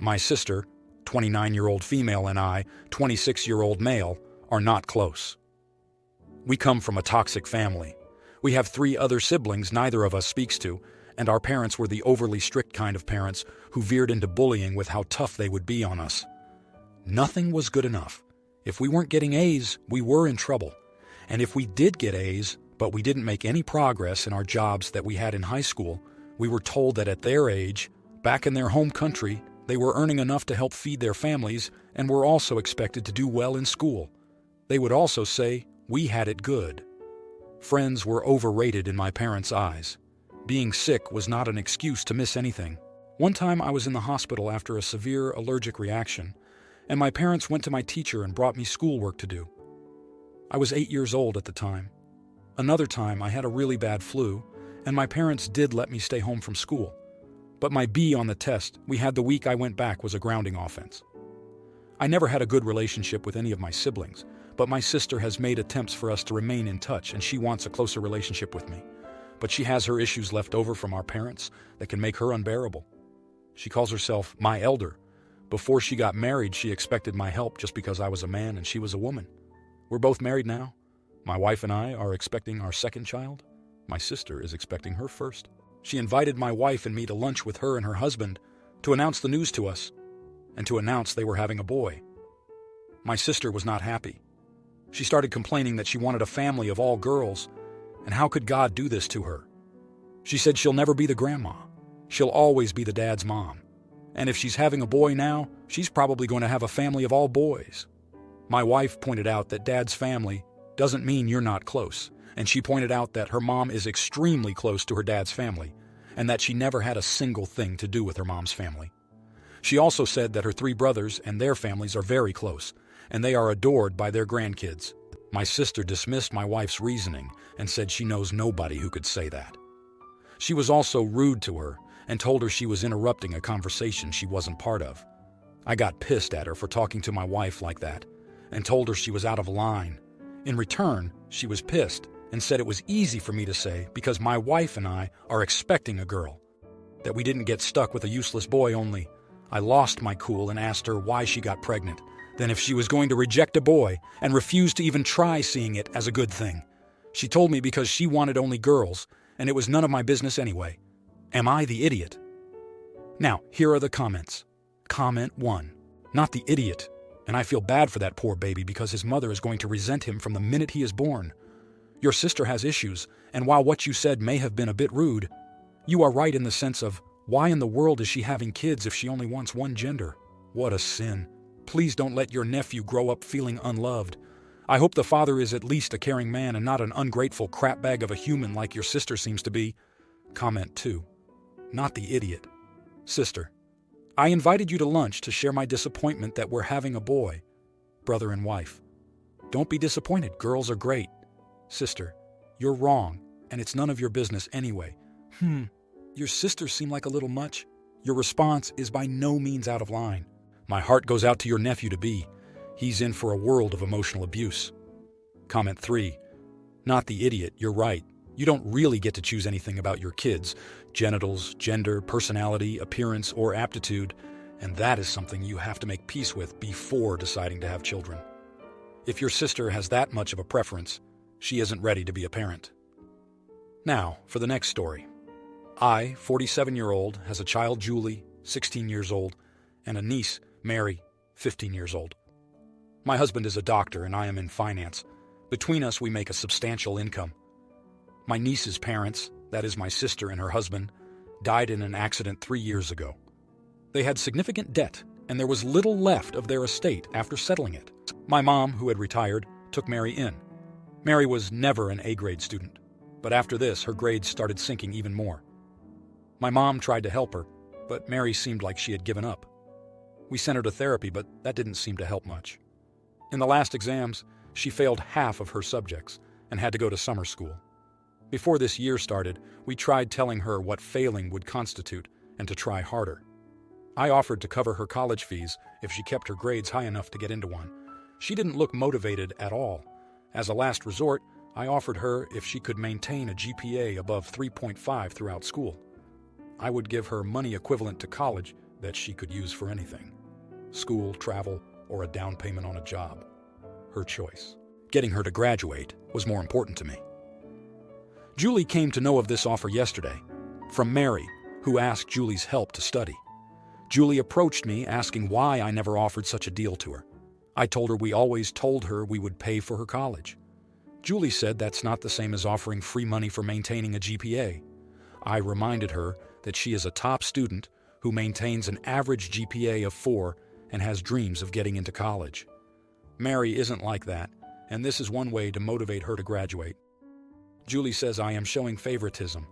My sister, 29-year-old female, and I, 26-year-old male, are not close. We come from a toxic family. We have 3 other siblings neither of us speaks to, and our parents were the overly strict kind of parents who veered into bullying with how tough they would be on us. Nothing was good enough. If we weren't getting A's, we were in trouble. And if we did get A's, but we didn't make any progress in our jobs that we had in high school, we were told that at their age, back in their home country, they were earning enough to help feed their families and were also expected to do well in school. They would also say we had it good. Friends were overrated in my parents' eyes. Being sick was not an excuse to miss anything. One time I was in the hospital after a severe allergic reaction, and my parents went to my teacher and brought me schoolwork to do. I was 8 years old at the time. Another time I had a really bad flu, and my parents did let me stay home from school. But my B on the test we had the week I went back was a grounding offense. I never had a good relationship with any of my siblings, but my sister has made attempts for us to remain in touch, and she wants a closer relationship with me. But she has her issues left over from our parents that can make her unbearable. She calls herself my elder. Before she got married, she expected my help just because I was a man and she was a woman. We're both married now. My wife and I are expecting our second child. My sister is expecting her first. She invited my wife and me to lunch with her and her husband to announce the news to us and to announce they were having a boy. My sister was not happy. She started complaining that she wanted a family of all girls, and how could God do this to her? She said she'll never be the grandma. She'll always be the dad's mom. And if she's having a boy now, she's probably going to have a family of all boys. My wife pointed out that dad's family doesn't mean you're not close, and she pointed out that her mom is extremely close to her dad's family, and that she never had a single thing to do with her mom's family. She also said that her 3 brothers and their families are very close, and they are adored by their grandkids. My sister dismissed my wife's reasoning and said she knows nobody who could say that. She was also rude to her and told her she was interrupting a conversation she wasn't part of. I got pissed at her for talking to my wife like that and told her she was out of line. In return, she was pissed and said it was easy for me to say because my wife and I are expecting a girl, that we didn't get stuck with a useless boy only. I lost my cool and asked her why she got pregnant, then if she was going to reject a boy and refuse to even try seeing it as a good thing. She told me because she wanted only girls, and it was none of my business anyway. Am I the idiot? Now, here are the comments. Comment 1. Not the idiot. And I feel bad for that poor baby because his mother is going to resent him from the minute he is born. Your sister has issues, and while what you said may have been a bit rude, you are right in the sense of, why in the world is she having kids if she only wants one gender? What a sin. Please don't let your nephew grow up feeling unloved. I hope the father is at least a caring man and not an ungrateful crapbag of a human like your sister seems to be. Comment 2. Not the idiot. Sister, I invited you to lunch to share my disappointment that we're having a boy. Brother and wife. Don't be disappointed, girls are great. Sister, you're wrong, and it's none of your business anyway. Your sister seemed like a little much. Your response is by no means out of line. My heart goes out to your nephew-to-be. He's in for a world of emotional abuse. Comment 3. Not the idiot, you're right. You don't really get to choose anything about your kids, genitals, gender, personality, appearance, or aptitude, and that is something you have to make peace with before deciding to have children. If your sister has that much of a preference, she isn't ready to be a parent. Now, for the next story. I, 47-year-old, has a child, Julie, 16 years old, and a niece, Mary, 15 years old. My husband is a doctor and I am in finance. Between us, we make a substantial income. My niece's parents, that is my sister and her husband, died in an accident 3 years ago. They had significant debt, and there was little left of their estate after settling it. My mom, who had retired, took Mary in. Mary was never an A-grade student, but after this, her grades started sinking even more. My mom tried to help her, but Mary seemed like she had given up. We sent her to therapy, but that didn't seem to help much. In the last exams, she failed half of her subjects and had to go to summer school. Before this year started, we tried telling her what failing would constitute and to try harder. I offered to cover her college fees if she kept her grades high enough to get into one. She didn't look motivated at all. As a last resort, I offered her if she could maintain a GPA above 3.5 throughout school. I would give her money equivalent to college, that she could use for anything: school, travel, or a down payment on a job. Her choice. Getting her to graduate was more important to me. Julie came to know of this offer yesterday, from Mary, who asked Julie's help to study. Julie approached me asking why I never offered such a deal to her. I told her we always told her we would pay for her college. Julie said that's not the same as offering free money for maintaining a GPA. I reminded her that she is a top student who maintains an average GPA of 4 and has dreams of getting into college. Mary isn't like that, and this is one way to motivate her to graduate. Julie says I am showing favoritism.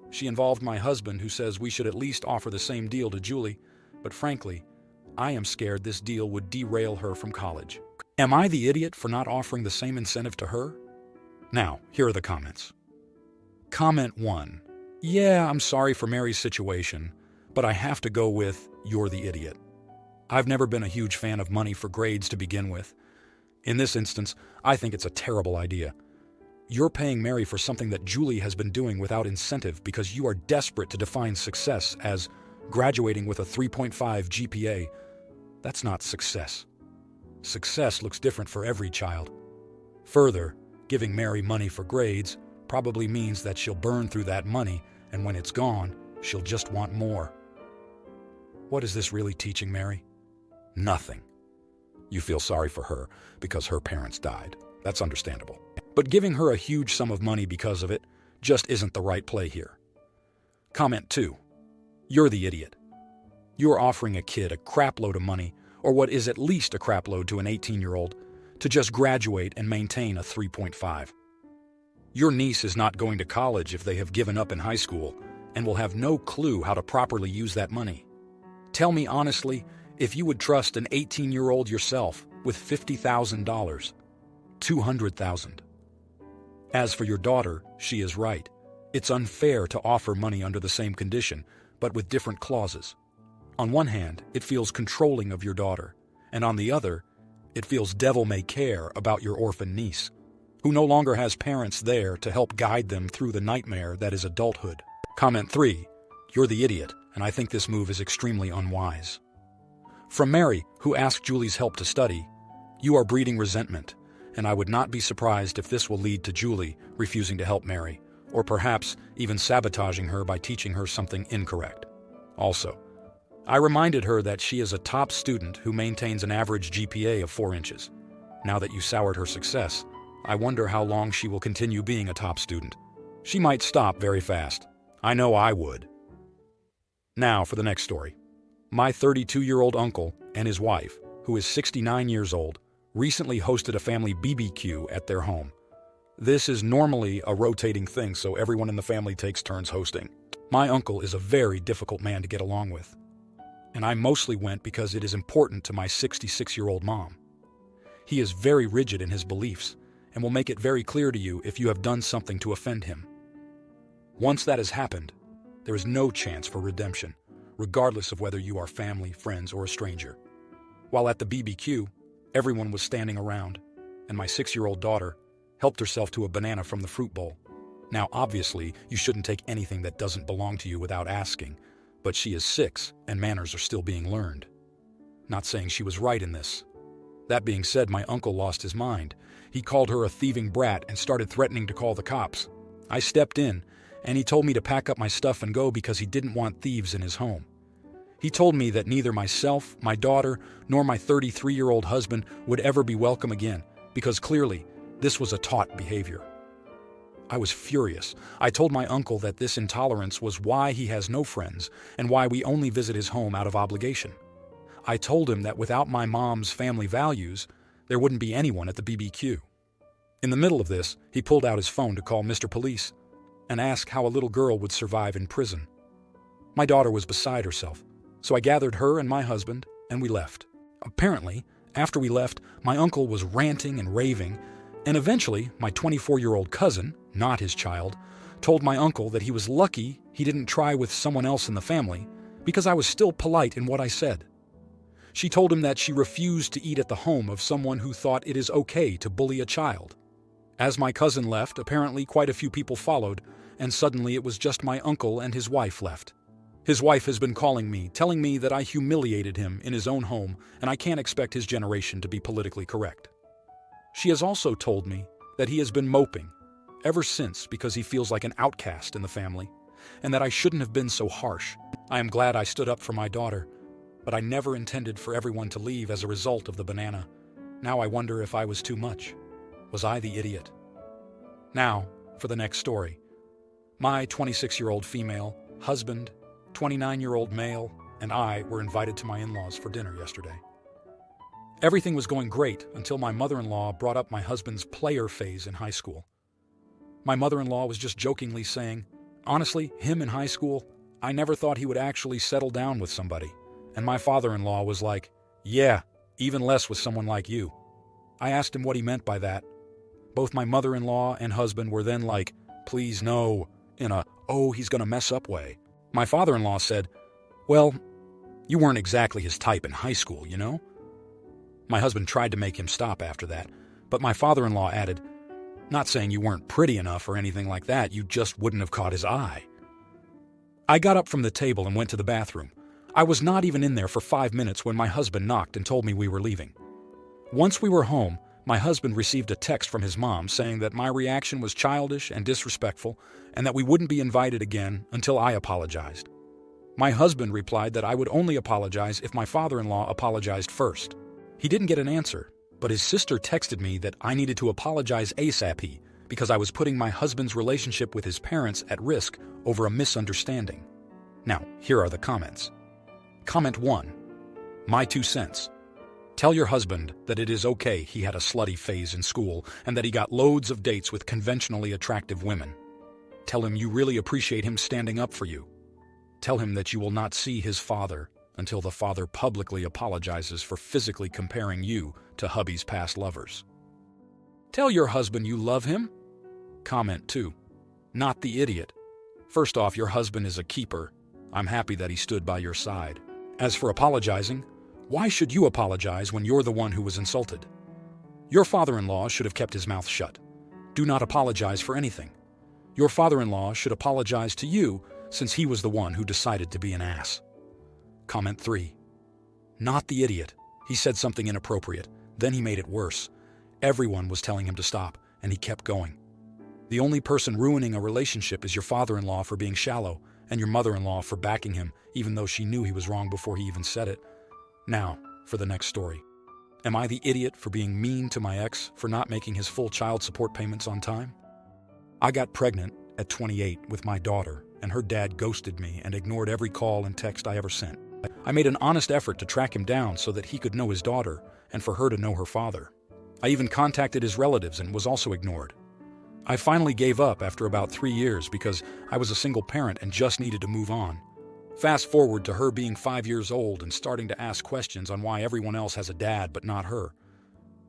She involved my husband, who says we should at least offer the same deal to Julie, but frankly, I am scared this deal would derail her from college. Am I the idiot for not offering the same incentive to her? Now, here are the comments. Comment 1. Yeah, I'm sorry for Mary's situation, but I have to go with, you're the idiot. I've never been a huge fan of money for grades to begin with. In this instance, I think it's a terrible idea. You're paying Mary for something that Julie has been doing without incentive because you are desperate to define success as graduating with a 3.5 GPA. That's not success. Success looks different for every child. Further, giving Mary money for grades probably means that she'll burn through that money, and when it's gone, she'll just want more. What is this really teaching Mary? Nothing. You feel sorry for her because her parents died. That's understandable. But giving her a huge sum of money because of it just isn't the right play here. Comment 2. You're the idiot. You're offering a kid a crapload of money, or what is at least a crapload to an 18-year-old, to just graduate and maintain a 3.5. Your niece is not going to college if they have given up in high school and will have no clue how to properly use that money. Tell me honestly if you would trust an 18-year-old yourself with $50,000, $200,000. As for your daughter, she is right. It's unfair to offer money under the same condition, but with different clauses. On one hand, it feels controlling of your daughter, and on the other, it feels devil-may-care about your orphan niece, who no longer has parents there to help guide them through the nightmare that is adulthood. Comment 3. You're the idiot, and I think this move is extremely unwise. From Mary, who asked Julie's help to study, you are breeding resentment, and I would not be surprised if this will lead to Julie refusing to help Mary, or perhaps even sabotaging her by teaching her something incorrect. Also, I reminded her that she is a top student who maintains an average GPA of 4 inches. Now that you soured her success, I wonder how long she will continue being a top student. She might stop very fast. I know I would. Now for the next story. My 32-year-old uncle and his wife, who is 69 years old, recently hosted a family BBQ at their home. This is normally a rotating thing, so everyone in the family takes turns hosting. My uncle is a very difficult man to get along with, and I mostly went because it is important to my 66-year-old mom. He is very rigid in his beliefs and will make it very clear to you if you have done something to offend him. Once that has happened, there is no chance for redemption, regardless of whether you are family, friends, or a stranger. While at the BBQ, everyone was standing around, and my 6-year-old daughter helped herself to a banana from the fruit bowl. Now, obviously, you shouldn't take anything that doesn't belong to you without asking, but she is 6, and manners are still being learned. Not saying she was right in this. That being said, my uncle lost his mind. He called her a thieving brat and started threatening to call the cops. I stepped in, and he told me to pack up my stuff and go because he didn't want thieves in his home. He told me that neither myself, my daughter, nor my 33-year-old husband would ever be welcome again, because clearly, this was a taught behavior. I was furious. I told my uncle that this intolerance was why he has no friends and why we only visit his home out of obligation. I told him that without my mom's family values, there wouldn't be anyone at the BBQ. In the middle of this, he pulled out his phone to call Mr. Police and ask how a little girl would survive in prison. My daughter was beside herself, so I gathered her and my husband, and we left. Apparently, after we left, my uncle was ranting and raving, and eventually, my 24-year-old cousin, not his child, told my uncle that he was lucky he didn't try with someone else in the family because I was still polite in what I said. She told him that she refused to eat at the home of someone who thought it is okay to bully a child. As my cousin left, apparently quite a few people followed, and suddenly it was just my uncle and his wife left. His wife has been calling me, telling me that I humiliated him in his own home and I can't expect his generation to be politically correct. She has also told me that he has been moping ever since because he feels like an outcast in the family and that I shouldn't have been so harsh. I am glad I stood up for my daughter, but I never intended for everyone to leave as a result of the banana. Now I wonder if I was too much. Was I the idiot? Now, for the next story. My 26-year-old female, husband, 29-year-old male, and I were invited to my in-laws for dinner yesterday. Everything was going great until my mother-in-law brought up my husband's player phase in high school. My mother-in-law was just jokingly saying, honestly, him in high school, I never thought he would actually settle down with somebody. And my father-in-law was like, yeah, even less with someone like you. I asked him what he meant by that. Both my mother-in-law and husband were then like, please no, in a, oh, he's gonna mess up way. My father-in-law said, well, you weren't exactly his type in high school, you know? My husband tried to make him stop after that, but my father-in-law added, not saying you weren't pretty enough or anything like that, you just wouldn't have caught his eye. I got up from the table and went to the bathroom. I was not even in there for 5 minutes when my husband knocked and told me we were leaving. Once we were home, my husband received a text from his mom saying that my reaction was childish and disrespectful and that we wouldn't be invited again until I apologized. My husband replied that I would only apologize if my father-in-law apologized first. He didn't get an answer, but his sister texted me that I needed to apologize ASAP because I was putting my husband's relationship with his parents at risk over a misunderstanding. Now, here are the comments. Comment 1. My 2 cents. Tell your husband that it is okay he had a slutty phase in school and that he got loads of dates with conventionally attractive women. Tell him you really appreciate him standing up for you. Tell him that you will not see his father until the father publicly apologizes for physically comparing you to hubby's past lovers. Tell your husband you love him. Comment 2. Not the idiot. First off, your husband is a keeper. I'm happy that he stood by your side. As for apologizing, why should you apologize when you're the one who was insulted? Your father-in-law should have kept his mouth shut. Do not apologize for anything. Your father-in-law should apologize to you since he was the one who decided to be an ass. Comment 3. Not the idiot. He said something inappropriate. Then he made it worse. Everyone was telling him to stop, and he kept going. The only person ruining a relationship is your father-in-law for being shallow, and your mother-in-law for backing him, even though she knew he was wrong before he even said it. Now, for the next story. Am I the idiot for being mean to my ex for not making his full child support payments on time? I got pregnant at 28 with my daughter, and her dad ghosted me and ignored every call and text I ever sent. I made an honest effort to track him down so that he could know his daughter and for her to know her father. I even contacted his relatives and was also ignored. I finally gave up after about 3 years because I was a single parent and just needed to move on. Fast forward to her being 5 years old and starting to ask questions on why everyone else has a dad but not her.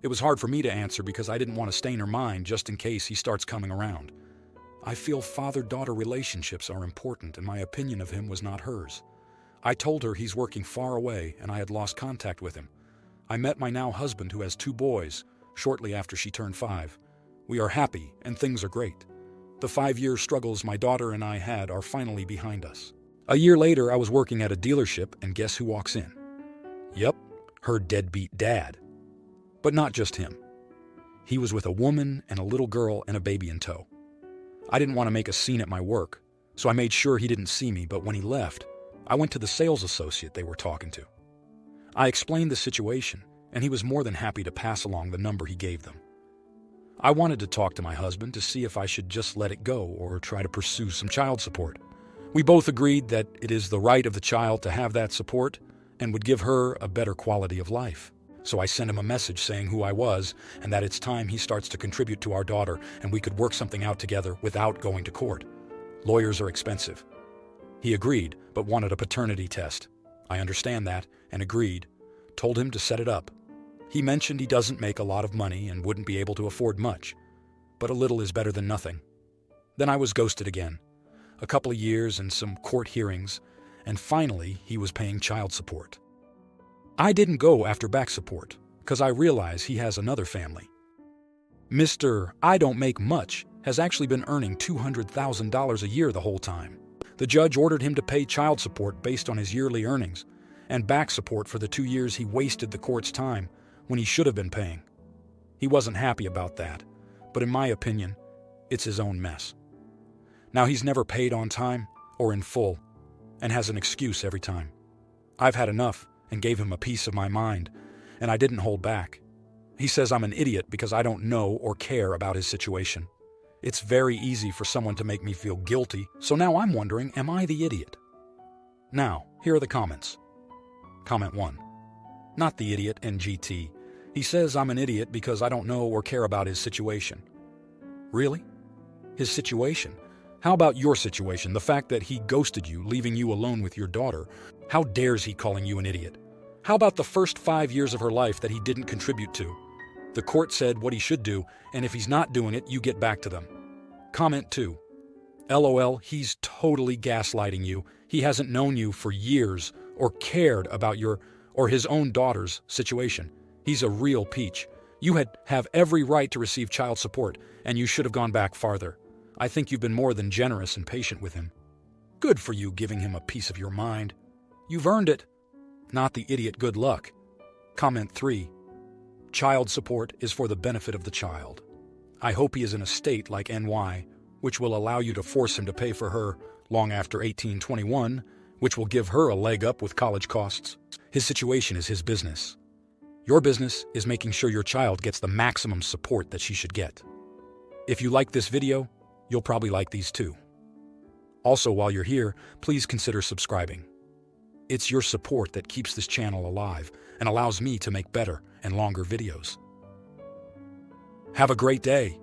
It was hard for me to answer because I didn't want to stain her mind just in case he starts coming around. I feel father-daughter relationships are important and my opinion of him was not hers. I told her he's working far away and I had lost contact with him. I met my now husband who has 2 boys shortly after she turned 5. We are happy and things are great. The 5-year struggles my daughter and I had are finally behind us. A year later, I was working at a dealership, and guess who walks in? Yep, her deadbeat dad. But not just him. He was with a woman and a little girl and a baby in tow. I didn't want to make a scene at my work, so I made sure he didn't see me, but when he left, I went to the sales associate they were talking to. I explained the situation, and he was more than happy to pass along the number he gave them. I wanted to talk to my husband to see if I should just let it go or try to pursue some child support. We both agreed that it is the right of the child to have that support and would give her a better quality of life. So I sent him a message saying who I was and that it's time he starts to contribute to our daughter and we could work something out together without going to court. Lawyers are expensive. He agreed, but wanted a paternity test. I understand that and agreed, told him to set it up. He mentioned he doesn't make a lot of money and wouldn't be able to afford much, but a little is better than nothing. Then I was ghosted again. A couple of years and some court hearings, and finally he was paying child support. I didn't go after back support, because I realize he has another family. Mr. I don't make much has actually been earning $200,000 a year the whole time. The judge ordered him to pay child support based on his yearly earnings and back support for the 2 years he wasted the court's time when he should have been paying. He wasn't happy about that, but in my opinion, it's his own mess. Now he's never paid on time or in full and has an excuse every time. I've had enough and gave him a piece of my mind, and I didn't hold back. He says I'm an idiot because I don't know or care about his situation. It's very easy for someone to make me feel guilty, so now I'm wondering, am I the idiot? Now, here are the comments. Comment 1. Not the idiot, NGT. He says I'm an idiot because I don't know or care about his situation. Really? His situation? How about your situation, the fact that he ghosted you, leaving you alone with your daughter? How dares he calling you an idiot? How about the first 5 years of her life that he didn't contribute to? The court said what he should do, and if he's not doing it, you get back to them. Comment 2. LOL, he's totally gaslighting you. He hasn't known you for years or cared about your or his own daughter's situation. He's a real peach. You have every right to receive child support, and you should have gone back farther. I think you've been more than generous and patient with him. Good for you giving him a piece of your mind. You've earned it. Not the idiot good luck. Comment 3. Child support is for the benefit of the child. I hope he is in a state like NY, which will allow you to force him to pay for her long after 1821, which will give her a leg up with college costs. His situation is his business. Your business is making sure your child gets the maximum support that she should get. If you like this video, you'll probably like these too. Also, while you're here, please consider subscribing. It's your support that keeps this channel alive and allows me to make better and longer videos. Have a great day.